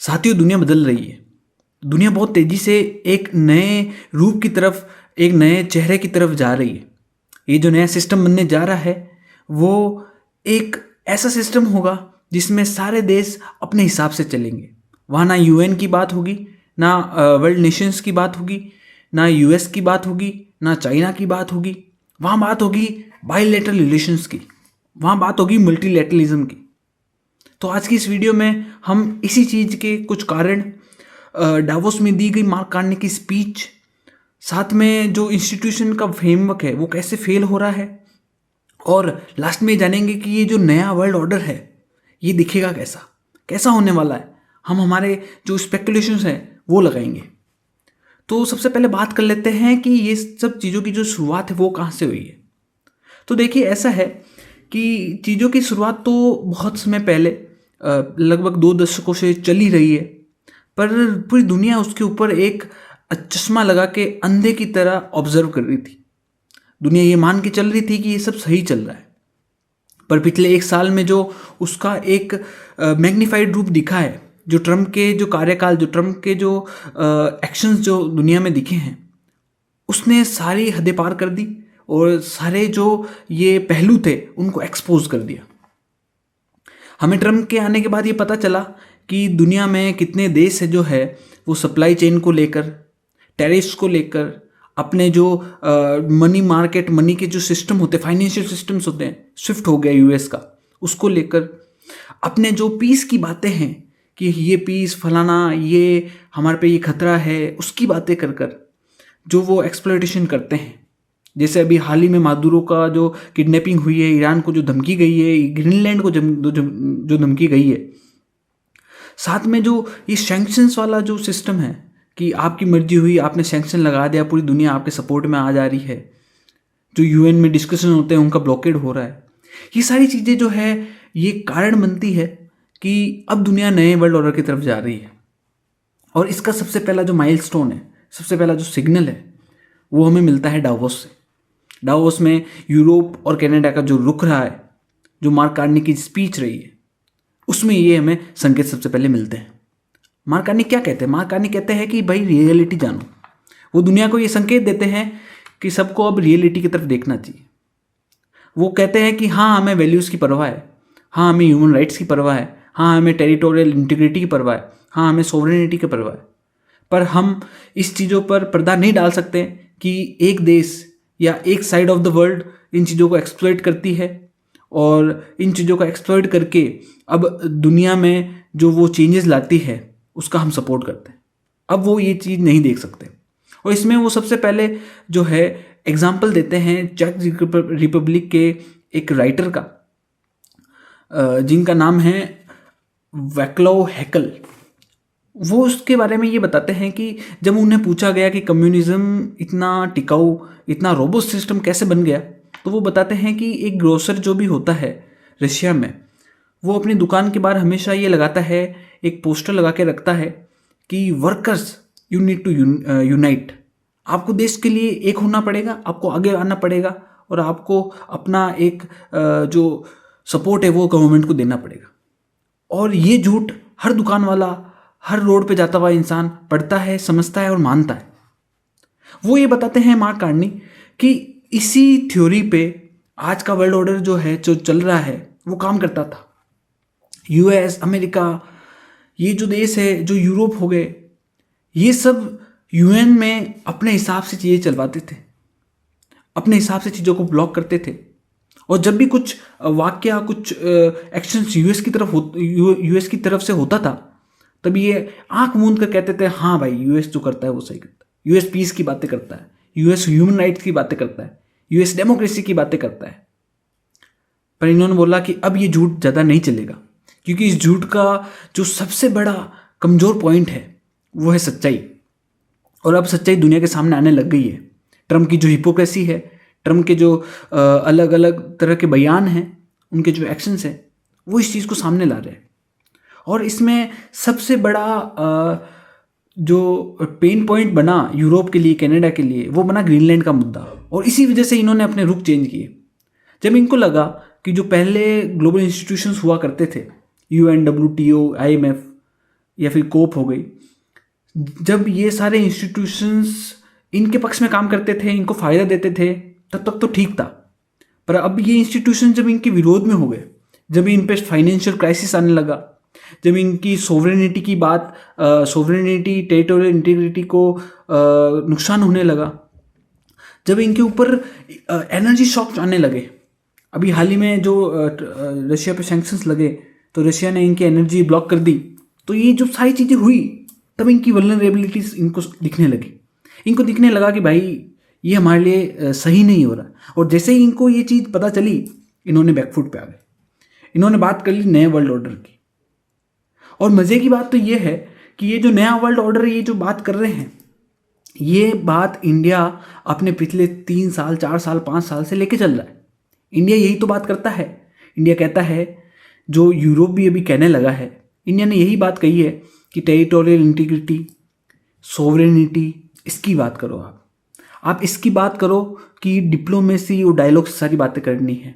साथियों, दुनिया बदल रही है। दुनिया बहुत तेज़ी से एक नए रूप की तरफ, एक नए चेहरे की तरफ जा रही है। ये जो नया सिस्टम बनने जा रहा है वो एक ऐसा सिस्टम होगा जिसमें सारे देश अपने हिसाब से चलेंगे। वहाँ ना यूएन की बात होगी, ना वर्ल्ड नेशंस की बात होगी, ना यूएस की बात होगी, ना चाइना की बात होगी। वहाँ बात होगी बायलैटरल रिलेशंस की, वहाँ बात होगी मल्टीलैटरलिज्म की। तो आज की इस वीडियो में हम इसी चीज़ के कुछ कारण, डावोस में दी गई मार्क कार्नी की स्पीच, साथ में जो इंस्टीट्यूशन का फ्रेमवर्क है वो कैसे फेल हो रहा है, और लास्ट में जानेंगे कि ये जो नया वर्ल्ड ऑर्डर है ये दिखेगा कैसा, कैसा होने वाला है। हम हमारे जो स्पेकुलेशंस हैं वो लगाएंगे। तो सबसे पहले बात कर लेते हैं कि ये सब चीज़ों की जो शुरुआत है वो कहाँ से हुई है। तो देखिए, ऐसा है कि चीज़ों की शुरुआत तो बहुत समय पहले, लगभग 2 दशकों से चली रही है, पर पूरी दुनिया उसके ऊपर एक चश्मा लगा के अंधे की तरह ऑब्जर्व कर रही थी। दुनिया ये मान के चल रही थी कि ये सब सही चल रहा है, पर पिछले 1 साल में जो उसका एक मैग्नीफाइड रूप दिखा है, जो ट्रम्प के जो कार्यकाल, जो ट्रम्प के जो एक्शंस जो दुनिया में दिखे हैं, उसने सारी हदें पार कर दी और सारे जो ये पहलू थे उनको एक्सपोज कर दिया। हमें ट्रम्प के आने के बाद ये पता चला कि दुनिया में कितने देश है जो है वो सप्लाई चेन को लेकर, टैरिफ्स को लेकर, अपने जो मनी मार्केट, मनी के जो सिस्टम होते हैं, फाइनेंशियल सिस्टम्स होते हैं, स्विफ्ट हो गया यूएस का, उसको लेकर, अपने जो पीस की बातें हैं कि ये पीस फलाना, ये हमारे पे ये खतरा है, उसकी बातें कर कर जो वो एक्सप्लॉयटेशन करते हैं। जैसे अभी हाल ही में मादुरो का जो किडनैपिंग हुई है, ईरान को जो धमकी गई है, ग्रीनलैंड को जो धमकी गई है, साथ में जो ये सैंक्शंस वाला जो सिस्टम है कि आपकी मर्जी हुई, आपने सैंक्शन लगा दिया, पूरी दुनिया आपके सपोर्ट में आ जा रही है, जो यूएन में डिस्कशन होते हैं उनका ब्लॉकेड हो रहा है। ये सारी चीज़ें जो है ये कारण बनती है कि अब दुनिया नए वर्ल्ड ऑर्डर की तरफ जा रही है। और इसका सबसे पहला जो माइलस्टोन है, सबसे पहला जो सिग्नल है, वो हमें मिलता है डावोस से। डावोस में यूरोप और कनाडा का जो रुख रहा है, जो मार्क कार्नी की स्पीच रही है, उसमें ये हमें संकेत सबसे पहले मिलते हैं। मार्क कार्नी क्या कहते हैं? मार्क कार्नी कहते हैं कि भाई रियलिटी जानो। वो दुनिया को ये संकेत देते हैं कि सबको अब रियलिटी की तरफ देखना चाहिए। वो कहते हैं कि हाँ, हमें वैल्यूज़ की परवाह है, हाँ हमें ह्यूमन राइट्स की परवाह है, हाँ हमें टेरिटोरियल इंटीग्रिटी की परवाह है, हाँ हमें सोवरेनिटी की परवाह है, पर हम इस चीज़ों पर पर्दा नहीं डाल सकते कि एक देश या एक side of the world in चीज़ों को एक्सप्लॉइट करती है, और इन चीज़ों को एक्सप्लॉइट करके अब दुनिया में जो वो चेंजेस लाती है उसका हम सपोर्ट करते हैं। अब वो ये चीज़ नहीं देख सकते। और इसमें वो सबसे पहले जो है एग्जाम्पल देते हैं चेक रिपब्लिक के एक राइटर का, जिनका नाम है वैक्लाव हैकल। वो उसके बारे में ये बताते हैं कि जब उन्हें पूछा गया कि कम्युनिज्म इतना टिकाऊ, इतना रोबस्ट सिस्टम कैसे बन गया, तो वो बताते हैं कि एक ग्रोसर जो भी होता है रशिया में, वो अपनी दुकान के बाहर हमेशा ये लगाता है, एक पोस्टर लगा के रखता है कि workers you need to unite. आपको देश के लिए एक होना पड़ेगा, आपको आगे आना पड़ेगा, और आपको अपना एक जो सपोर्ट है वो गवर्नमेंट को देना पड़ेगा। और ये झूठ हर दुकान वाला, हर रोड पे जाता हुआ इंसान पढ़ता है, समझता है और मानता है। वो ये बताते हैं मार्क कार्नी कि इसी थ्योरी पे आज का वर्ल्ड ऑर्डर जो है, जो चल रहा है, वो काम करता था। यूएस, अमेरिका, ये जो देश है, जो यूरोप हो गए, ये सब यूएन में अपने हिसाब से चीज़ें चलवाते थे, अपने हिसाब से चीज़ों को ब्लॉक करते थे। और जब भी कुछ वाक्य, कुछ एक्शंस यूएस की तरफ से होता था, तब ये आंख मूंद कर कहते थे, हाँ भाई, यूएस जो करता है वो सही करता है, यूएस पीस की बातें करता है, यूएस ह्यूमन राइट्स की बातें करता है, यूएस डेमोक्रेसी की बातें करता है। पर इन्होंने बोला कि अब ये झूठ ज़्यादा नहीं चलेगा, क्योंकि इस झूठ का जो सबसे बड़ा कमज़ोर पॉइंट है वो है सच्चाई। और अब सच्चाई दुनिया के सामने आने लग गई है। ट्रम्प की जो हिपोक्रेसी है, ट्रम्प के जो अलग अलग तरह के बयान हैं, उनके जो एक्शंस हैं, वो इस चीज़ को सामने ला रहे हैं। और इसमें सबसे बड़ा जो पेन पॉइंट बना यूरोप के लिए, कनाडा के लिए, वो बना ग्रीनलैंड का मुद्दा। और इसी वजह से इन्होंने अपने रुख चेंज किए। जब इनको लगा कि जो पहले ग्लोबल इंस्टीट्यूशंस हुआ करते थे, यूएन, WTO, IMF, या फिर कोप हो गई, जब ये सारे इंस्टीट्यूशंस इनके पक्ष में काम करते थे, इनको फ़ायदा देते थे, तब तक तो ठीक था। पर अब ये इंस्टीट्यूशन जब इनके विरोध में हो गए, जब इन पे फाइनेंशियल क्राइसिस आने लगा, जब इनकी सोवरेनिटी की बात, सोवरेनिटी, टेरिटोरियल इंटीग्रिटी को नुकसान होने लगा, जब इनके ऊपर एनर्जी शॉक आने लगे। अभी हाल ही में जो रशिया पे सैंक्शंस लगे, तो रशिया ने इनकी एनर्जी ब्लॉक कर दी, तो ये जो सारी चीज़ें हुई, तब इनकी वल्नरेबिलिटीज इनको दिखने लगी। इनको दिखने लगा कि भाई ये हमारे लिए सही नहीं हो रहा। और जैसे ही इनको ये चीज़ पता चली, इन्होंने बैकफुट पे आ गए, इन्होंने बात कर ली नए वर्ल्ड ऑर्डर की। और मज़े की बात तो ये है कि ये जो नया वर्ल्ड ऑर्डर, ये जो बात कर रहे हैं, ये बात इंडिया अपने पिछले 3 साल, 4 साल, 5 साल से लेके चल रहा है। इंडिया यही तो बात करता है। इंडिया कहता है, जो यूरोप भी अभी कहने लगा है, इंडिया ने यही बात कही है कि टेरिटोरियल इंटीग्रिटी, सोवरेनिटी, इसकी बात करो। आप इसकी बात करो कि डिप्लोमेसी और डायलॉग से सारी बातें करनी है।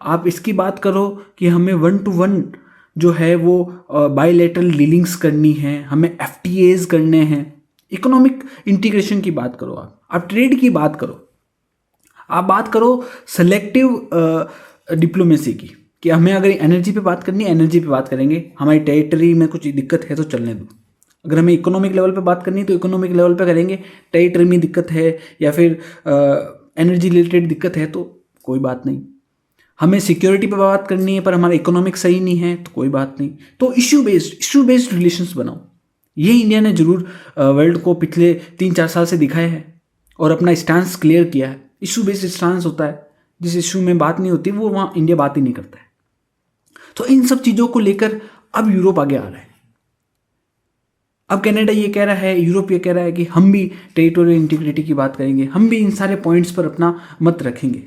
आप इसकी बात करो कि हमें 1 to 1 जो है वो बायलैटरल डीलिंग्स करनी है, हमें FTAs करने हैं। इकोनॉमिक इंटीग्रेशन की बात करो, आप ट्रेड की बात करो, आप बात करो सेलेक्टिव डिप्लोमेसी की, कि हमें अगर एनर्जी पे बात करनी है, एनर्जी पे बात करेंगे, हमारी टेरिटरी में कुछ दिक्कत है तो चलने दो। अगर हमें इकोनॉमिक लेवल पे बात करनी है तो इकोनॉमिक लेवल पे करेंगे, टेरिटरी में दिक्कत है या फिर एनर्जी रिलेटेड दिक्कत है तो कोई बात नहीं। हमें सिक्योरिटी पे बात करनी है पर हमारा इकोनॉमिक सही नहीं है तो कोई बात नहीं। तो इश्यू बेस्ड रिलेशंस बनाओ। ये इंडिया ने जरूर वर्ल्ड को पिछले 3-4 साल से दिखाया है और अपना स्टांस क्लियर किया है। इशू बेस्ड स्टांस होता है, जिस इशू में बात नहीं होती वो वहाँ इंडिया बात ही नहीं करता है। तो इन सब चीज़ों को लेकर अब यूरोप आगे आ रहा है। अब कनाडा ये कह रहा है, यूरोप ये कह रहा है कि हम भी टेरिटोरियल इंटीग्रिटी की बात करेंगे, हम भी इन सारे पॉइंट्स पर अपना मत रखेंगे।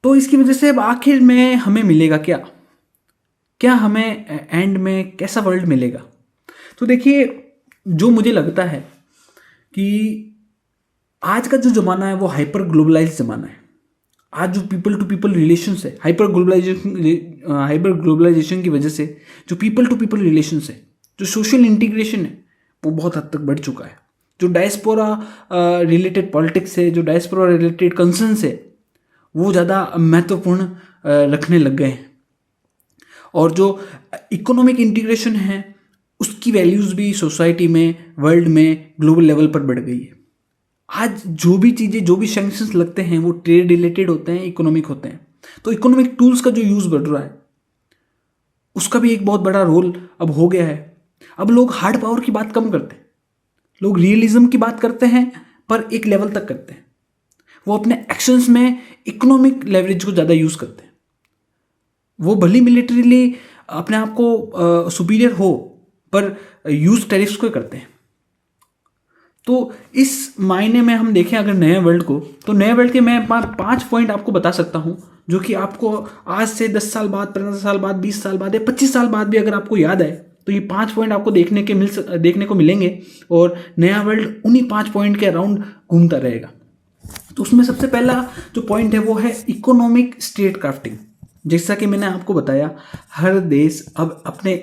तो इसकी वजह से अब आखिर में हमें मिलेगा क्या हमें एंड में कैसा वर्ल्ड मिलेगा? तो देखिए, जो मुझे लगता है कि आज का जो ज़माना है वो हाइपर ग्लोबलाइज ज़माना है। आज जो पीपल टू पीपल रिलेशंस है, हाइपर ग्लोबलाइजेशन की वजह से जो पीपल टू पीपल रिलेशंस है, जो सोशल इंटीग्रेशन है, वो बहुत हद तक बढ़ चुका है। जो डायस्पोरा रिलेटेड पॉलिटिक्स है, जो डायस्पोरा रिलेटेड कंसर्न्स है, वो ज़्यादा महत्वपूर्ण रखने लग गए हैं। और जो इकोनॉमिक इंटीग्रेशन है, उसकी वैल्यूज़ भी सोसाइटी में, वर्ल्ड में, ग्लोबल लेवल पर बढ़ गई है। आज जो भी चीज़ें, जो भी सैंक्शंस लगते हैं वो ट्रेड रिलेटेड होते हैं, इकोनॉमिक होते हैं। तो इकोनॉमिक टूल्स का जो यूज़ बढ़ रहा है, उसका भी एक बहुत बड़ा रोल अब हो गया है। अब लोग हार्ड पावर की बात कम करते हैं, लोग रियलिज्म की बात करते हैं, पर एक लेवल तक करते हैं। वो अपने एक्शंस में इकोनॉमिक लेवरेज को ज़्यादा यूज़ करते हैं। वो भले मिलिटरीली अपने आप को सुपीरियर हो, पर यूज़ टेरिफ्स को करते हैं। तो इस मायने में हम देखें अगर नए वर्ल्ड को, तो नए वर्ल्ड के मैं 5 पॉइंट आपको बता सकता हूँ, जो कि आपको आज से 10 साल बाद, 15 साल बाद, 20 साल बाद या 25 साल बाद भी अगर आपको याद आए, तो ये 5 पॉइंट आपको देखने को मिलेंगे और नया वर्ल्ड उन्हीं 5 पॉइंट के अराउंड घूमता रहेगा। तो उसमें सबसे पहला जो पॉइंट है वो है इकोनॉमिक स्टेट क्राफ्टिंग। जैसा कि मैंने आपको बताया, हर देश अब अपने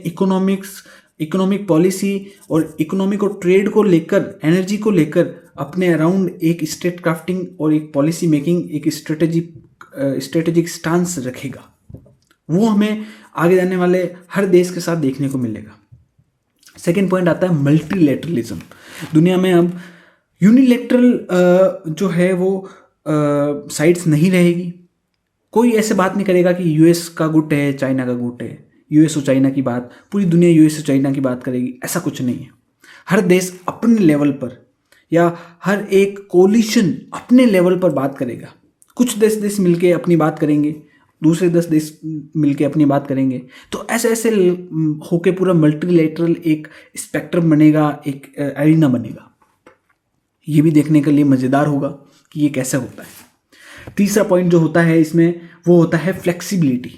इकोनॉमिक पॉलिसी और इकोनॉमिक और ट्रेड को लेकर, एनर्जी को लेकर अपने अराउंड एक स्टेट क्राफ्टिंग और एक पॉलिसी मेकिंग, एक स्ट्रेटेजिक स्टांस रखेगा। वो हमें आगे जाने वाले हर देश के साथ देखने को मिलेगा। सेकेंड पॉइंट आता है मल्टीलेटरलिज्म। दुनिया में अब यूनिलेटरल जो है वो साइड्स नहीं रहेगी। कोई ऐसे बात नहीं करेगा कि यूएस का गुट है, चाइना का गुट है, यूएस और चाइना की बात, पूरी दुनिया यूएस और चाइना की बात करेगी, ऐसा कुछ नहीं है। हर देश अपने लेवल पर या हर एक कोलिशन अपने लेवल पर बात करेगा। कुछ देश मिलके अपनी बात करेंगे, दूसरे 10 देश मिलके अपनी बात करेंगे। तो ऐसे होके पूरा मल्टीलेटरल एक स्पेक्ट्रम बनेगा, एक एरिना बनेगा। ये भी देखने के लिए मज़ेदार होगा कि ये कैसे होता है। तीसरा पॉइंट जो होता है इसमें, वो होता है फ्लेक्सिबिलिटी।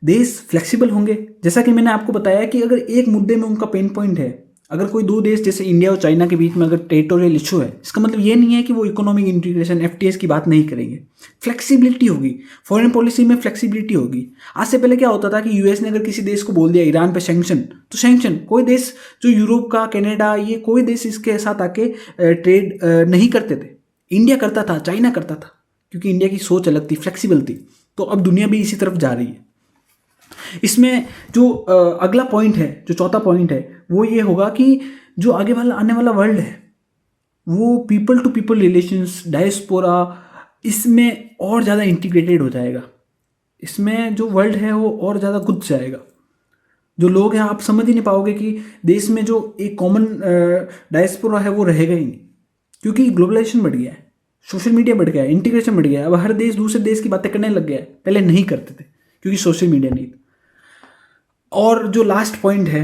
देश फ्लेक्सिबल होंगे। जैसा कि मैंने आपको बताया कि अगर एक मुद्दे में उनका पेन पॉइंट है, अगर कोई दो देश जैसे इंडिया और चाइना के बीच में अगर टेरिटोरियल इशू है, इसका मतलब ये नहीं है कि वो इकोनॉमिक इंटीग्रेशन एफटीएस की बात नहीं करेंगे। फ्लेक्सिबिलिटी होगी, फॉरेन पॉलिसी में फ्लेक्सिबिलिटी होगी। आज से पहले क्या होता था कि यूएस ने अगर किसी देश को बोल दिया ईरान पे सैंक्शन, तो सैंक्शन कोई देश जो यूरोप का, कनाडा, ये कोई देश इसके साथ आके ट्रेड नहीं करते थे। इंडिया करता था, चाइना करता था, क्योंकि इंडिया की सोच अलग थी, फ्लेक्सिबल थी। तो अब दुनिया भी इसी तरफ जा रही है। इसमें जो अगला पॉइंट है, जो चौथा पॉइंट है, वो ये होगा कि जो आने वाला वर्ल्ड है वो people to people relations, diaspora, इसमें और ज़्यादा इंटीग्रेटेड हो जाएगा। इसमें जो वर्ल्ड है वो और ज़्यादा घुस जाएगा। जो लोग हैं, आप समझ ही नहीं पाओगे कि देश में जो एक कॉमन डायस्पोरा है वो रहेगा ही नहीं, क्योंकि ग्लोबलाइजेशन बढ़ गया है, सोशल मीडिया बढ़ गया है, इंटीग्रेशन बढ़ गया है। अब हर देश दूसरे देश की बातें करने लग गया है, पहले नहीं करते थे क्योंकि सोशल मीडिया नहीं था। और जो लास्ट पॉइंट है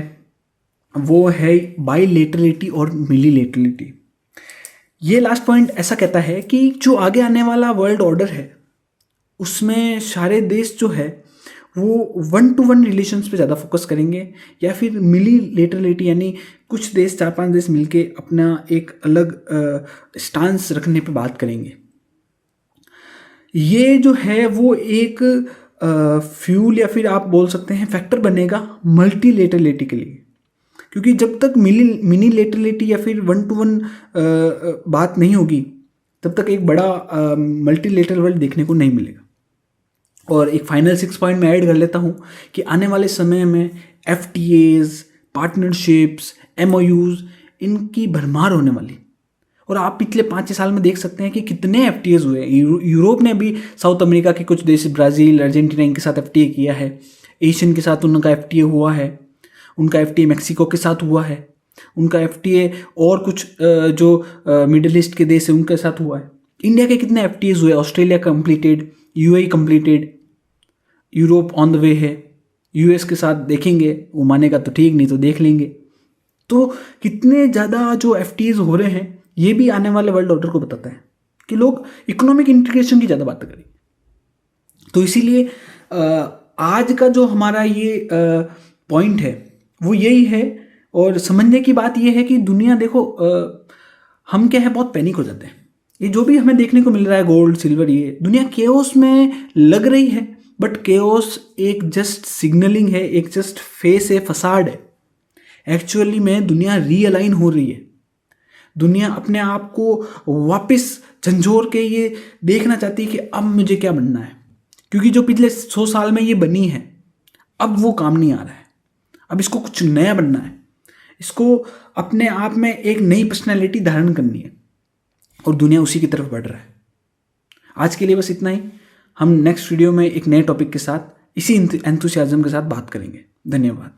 वो है बाईलेटरलिटी और मिलीलेटरलिटी। ये लास्ट पॉइंट ऐसा कहता है कि जो आगे आने वाला वर्ल्ड ऑर्डर है उसमें सारे देश जो है वो 1-to-1 रिलेशंस पे ज़्यादा फोकस करेंगे, या फिर मिलीलेटरलिटी यानी कुछ देश, 4-5 देश मिलके अपना एक अलग स्टांस रखने पे बात करेंगे। ये जो है वो एक फ्यूल या फिर आप बोल सकते हैं फैक्टर बनेगा मल्टीलेटरलिटी के लिए, क्योंकि जब तक मिनीलेटरलिटी या फिर 1-to-1 बात नहीं होगी तब तक एक बड़ा मल्टीलेटरल वर्ल्ड देखने को नहीं मिलेगा। और एक फाइनल 6 पॉइंट में ऐड कर लेता हूँ कि आने वाले समय में FTAs, पार्टनरशिप्स, MOUs, इनकी भरमार होने वाली। और आप पिछले 5-6 साल में देख सकते हैं कि कितने FTAs हुए। यूरोप ने भी साउथ अमेरिका के कुछ देश, ब्राज़ील, अर्जेंटीना, इनके साथ FTA किया है। एशियन के साथ उनका FTA हुआ है, उनका FTA मैक्सिको के साथ हुआ है, उनका FTA और कुछ जो मिडिल ईस्ट के देश है उनके साथ हुआ है। इंडिया के कितने FTAs हुए, Australia completed, UAE completed, Europe on the way है, US के साथ देखेंगे, वो मानेगा तो ठीक, नहीं तो देख लेंगे। तो कितने ज़्यादा जो FTAs हो रहे हैं, ये भी आने वाले वर्ल्ड ऑर्डर को बताता है कि लोग इकोनॉमिक इंटीग्रेशन की ज़्यादा बात करें। तो इसीलिए आज का जो हमारा ये पॉइंट है वो यही है। और समझने की बात ये है कि दुनिया देखो, हम क्या है बहुत पैनिक हो जाते हैं। ये जो भी हमें देखने को मिल रहा है, गोल्ड, सिल्वर, ये दुनिया केओस में लग रही है, बट केओस एक जस्ट सिग्नलिंग है, एक जस्ट फेस है, फसाड है। एक्चुअली में दुनिया रीअलाइन हो रही है। दुनिया अपने आप को वापस झंझोर के ये देखना चाहती है कि अब मुझे क्या बनना है, क्योंकि जो पिछले 100 साल में ये बनी है अब वो काम नहीं आ रहा है। अब इसको कुछ नया बनना है, इसको अपने आप में एक नई पर्सनैलिटी धारण करनी है, और दुनिया उसी की तरफ बढ़ रहा है। आज के लिए बस इतना ही। हम नेक्स्ट वीडियो में एक नए टॉपिक के साथ, इसी एंथुसियाज्म के साथ बात करेंगे। धन्यवाद।